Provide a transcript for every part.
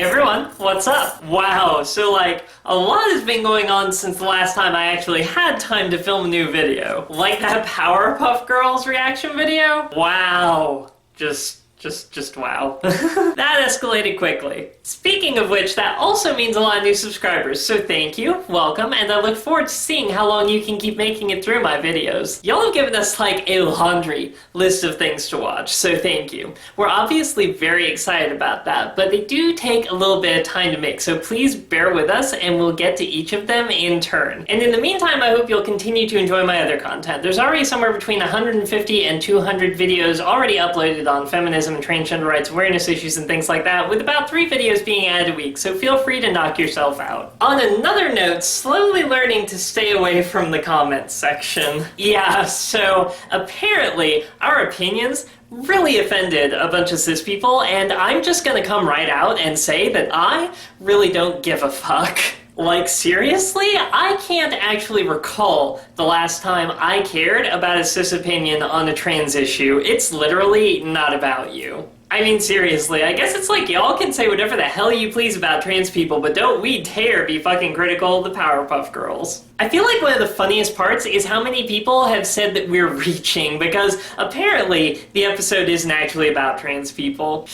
Hey everyone, what's up? Wow, so a lot has been going on since the last time I actually had time to film a new video. Like that Powerpuff Girls reaction video? Wow. Just wow. That escalated quickly. Speaking of which, that also means a lot of new subscribers, so thank you, welcome, and I look forward to seeing how long you can keep making it through my videos. Y'all have given us a laundry list of things to watch, so thank you. We're obviously very excited about that, but they do take a little bit of time to make, so please bear with us and we'll get to each of them in turn. And in the meantime, I hope you'll continue to enjoy my other content. There's already somewhere between 150 and 200 videos already uploaded on feminism and transgender rights awareness issues and things like that, with about 3 videos being added a week, so feel free to knock yourself out. On another note, slowly learning to stay away from the comments section. Yeah, so apparently our opinions really offended a bunch of cis people, and I'm just gonna come right out and say that I really don't give a fuck. Like, seriously? I can't actually recall the last time I cared about a cis opinion on a trans issue. It's literally not about you. I mean, seriously, I guess it's y'all can say whatever the hell you please about trans people, but don't we dare be fucking critical of the Powerpuff Girls. I feel like one of the funniest parts is how many people have said that we're reaching, because apparently the episode isn't actually about trans people.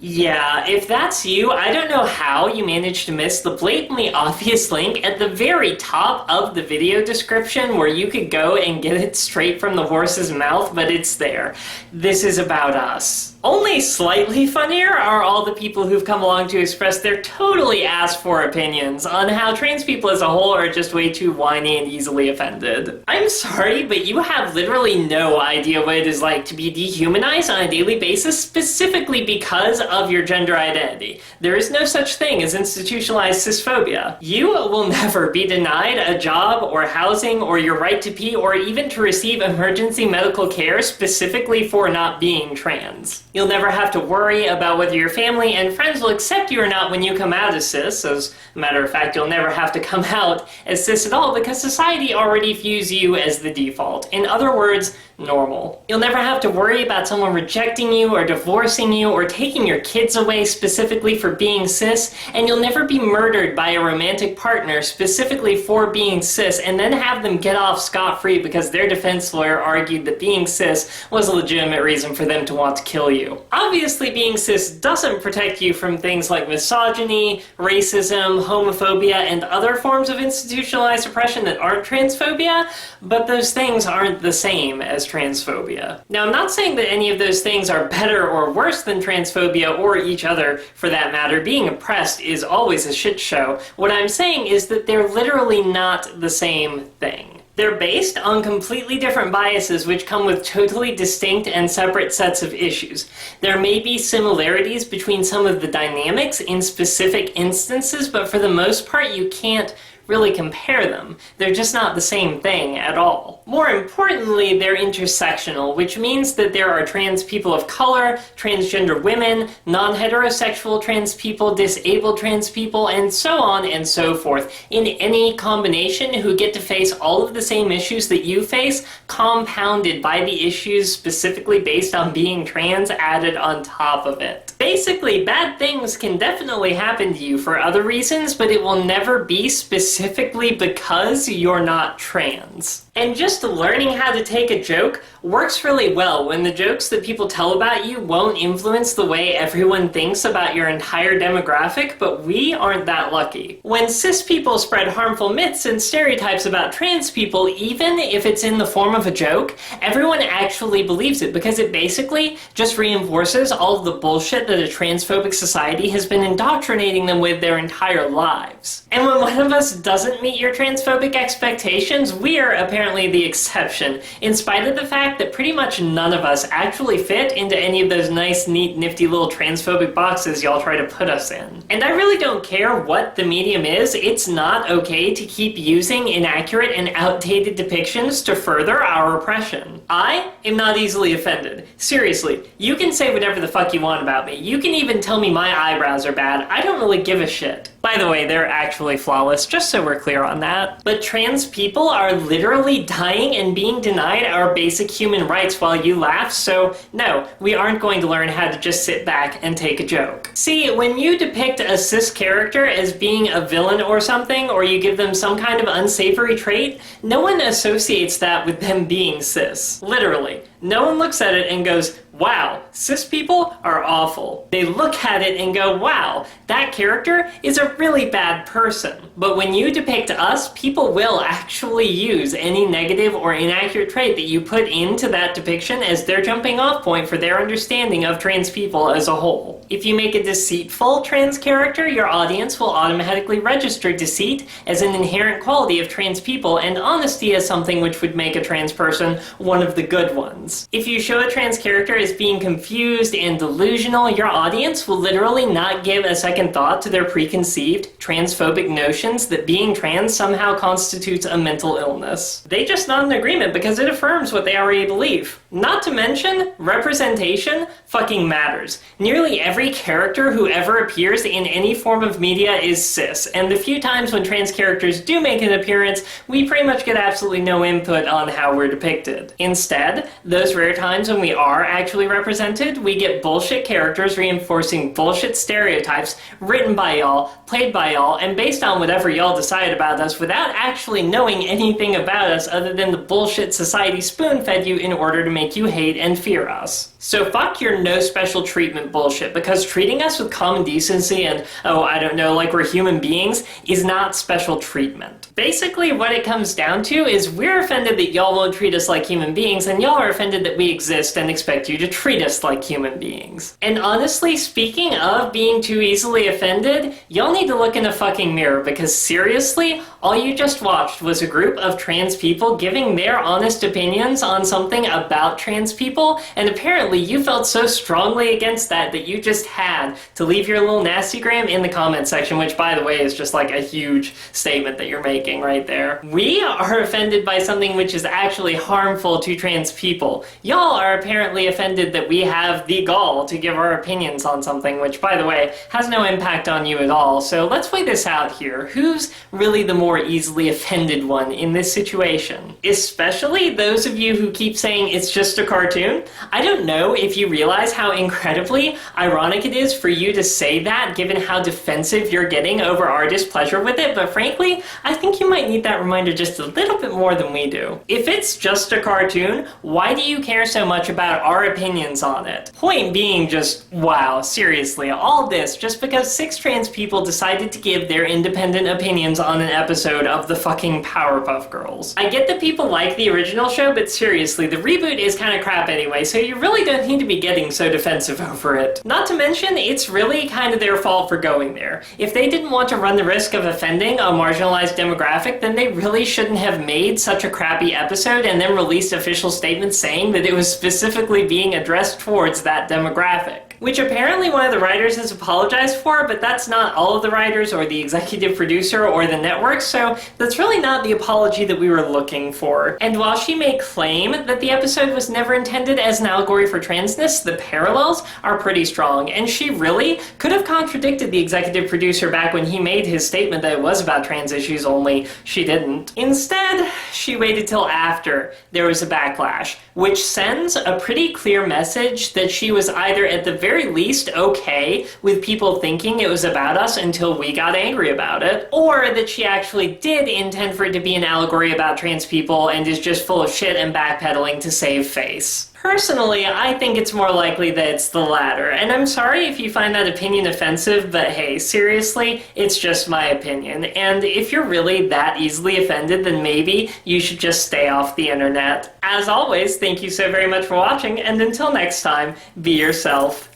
Yeah, if that's you, I don't know how you managed to miss the blatantly obvious link at the very top of the video description where you could go and get it straight from the horse's mouth, but it's there. This is about us. Only slightly funnier are all the people who've come along to express their totally asked-for opinions on how trans people as a whole are just way too whiny and easily offended. I'm sorry, but you have literally no idea what it is like to be dehumanized on a daily basis specifically because of your gender identity. There is no such thing as institutionalized cisphobia. You will never be denied a job or housing or your right to pee or even to receive emergency medical care specifically for not being trans. You'll never have to worry about whether your family and friends will accept you or not when you come out as cis. As a matter of fact, you'll never have to come out as cis at all because society already views you as the default. In other words, normal. You'll never have to worry about someone rejecting you or divorcing you or taking your kids away specifically for being cis, and you'll never be murdered by a romantic partner specifically for being cis and then have them get off scot-free because their defense lawyer argued that being cis was a legitimate reason for them to want to kill you. Obviously, being cis doesn't protect you from things like misogyny, racism, homophobia, and other forms of institutionalized oppression that aren't transphobia, but those things aren't the same as transphobia. Now, I'm not saying that any of those things are better or worse than transphobia or each other, for that matter. Being oppressed is always a shit show. What I'm saying is that they're literally not the same thing. They're based on completely different biases which come with totally distinct and separate sets of issues. There may be similarities between some of the dynamics in specific instances, but for the most part you can't really compare them. They're just not the same thing at all. More importantly, they're intersectional, which means that there are trans people of color, transgender women, non-heterosexual trans people, disabled trans people, and so on and so forth, in any combination who get to face all of the same issues that you face, compounded by the issues specifically based on being trans added on top of it. Basically, bad things can definitely happen to you for other reasons, but it will never be specifically because you're not trans. And just learning how to take a joke works really well when the jokes that people tell about you won't influence the way everyone thinks about your entire demographic, but we aren't that lucky. When cis people spread harmful myths and stereotypes about trans people, even if it's in the form of a joke, everyone actually believes it because it basically just reinforces all of the bullshit that a transphobic society has been indoctrinating them with their entire lives. And when one of us doesn't meet your transphobic expectations, we are apparently the exception, in spite of the fact that pretty much none of us actually fit into any of those nice, neat, nifty little transphobic boxes y'all try to put us in. And I really don't care what the medium is, it's not okay to keep using inaccurate and outdated depictions to further our oppression. I am not easily offended. Seriously, you can say whatever the fuck you want about me. You can even tell me my eyebrows are bad. I don't really give a shit. By the way, they're actually flawless, just just so we're clear on that. But trans people are literally dying and being denied our basic human rights while you laugh, so no, we aren't going to learn how to just sit back and take a joke. See, when you depict a cis character as being a villain or something, or you give them some kind of unsavory trait, no one associates that with them being cis. Literally. No one looks at it and goes, wow, cis people are awful. They look at it and go, wow, that character is a really bad person. But when you depict us, people will actually use any negative or inaccurate trait that you put into that depiction as their jumping off point for their understanding of trans people as a whole. If you make a deceitful trans character, your audience will automatically register deceit as an inherent quality of trans people and honesty as something which would make a trans person one of the good ones. If you show a trans character as being confused and delusional, your audience will literally not give a second thought to their preconceived, transphobic notions that being trans somehow constitutes a mental illness. They just nod in agreement because it affirms what they already believe. Not to mention, representation fucking matters. Nearly every character who ever appears in any form of media is cis, and the few times when trans characters do make an appearance, we pretty much get absolutely no input on how we're depicted. Instead, those rare times when we are actually represented, we get bullshit characters reinforcing bullshit stereotypes written by y'all, played by y'all, and based on whatever y'all decide about us without actually knowing anything about us other than the bullshit society spoon-fed you in order to make you hate and fear us. So fuck your no special treatment bullshit, because treating us with common decency and, oh, I don't know, like we're human beings is not special treatment. Basically, what it comes down to is we're offended that y'all won't treat us like human beings, and y'all are offended that we exist and expect you to treat us like human beings. And honestly, speaking of being too easily offended, y'all need to look in a fucking mirror, because seriously, all you just watched was a group of trans people giving their honest opinions on something about trans people, and apparently you felt so strongly against that that you just had to leave your little nastygram in the comment section, which by the way is just like a huge statement that you're making right there. We are offended by something which is actually harmful to trans people. Y'all are apparently offended that we have the gall to give our opinions on something, which by the way has no impact on you at all. So let's weigh this out here. Who's really the more easily offended one in this situation? Especially those of you who keep saying it's just a cartoon. I don't know if you realize how incredibly ironic it is for you to say that given how defensive you're getting over our displeasure with it, but frankly, I think you might need that reminder just a little bit more than we do. If it's just a cartoon, why do you care so much about our opinions on it? Point being just, wow, seriously, all this just because 6 trans people decided to give their independent opinions on an episode of the fucking Powerpuff Girls. I get that people like the original show, but seriously, the reboot is kind of crap anyway, so you really don't need to be getting so defensive over it. Not to mention, it's really kind of their fault for going there. If they didn't want to run the risk of offending a marginalized demographic, then they really shouldn't have made such a crappy episode and then released official statements saying that it was specifically being addressed towards that demographic. Which apparently one of the writers has apologized for, but that's not all of the writers or the executive producer or the network, so that's really not the apology that we were looking for. And while she may claim that the episode was never intended as an allegory for transness, the parallels are pretty strong, and she really could have contradicted the executive producer back when he made his statement that it was about trans issues, only she didn't. Instead, she waited till after there was a backlash, which sends a pretty clear message that she was either at the very least okay with people thinking it was about us until we got angry about it, or that she actually did intend for it to be an allegory about trans people and is just full of shit and backpedaling to save face. Personally, I think it's more likely that it's the latter, and I'm sorry if you find that opinion offensive, but hey, seriously, it's just my opinion, and if you're really that easily offended, then maybe you should just stay off the internet. As always, thank you so very much for watching, and until next time, be yourself.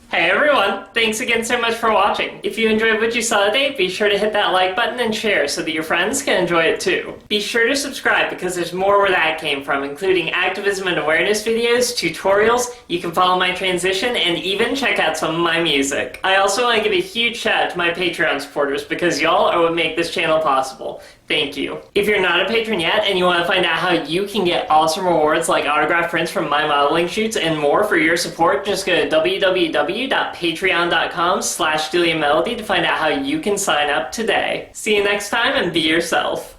Hey everyone, thanks again so much for watching. If you enjoyed what you saw today, be sure to hit that like button and share so that your friends can enjoy it too. Be sure to subscribe because there's more where that came from, including activism and awareness videos, tutorials, you can follow my transition, and even check out some of my music. I also want to give a huge shout out to my Patreon supporters because y'all are what make this channel possible. Thank you. If you're not a patron yet and you want to find out how you can get awesome rewards like autographed prints from my modeling shoots and more for your support, just go to www.patreon.com/DeliaMelody to find out how you can sign up today. See you next time and be yourself.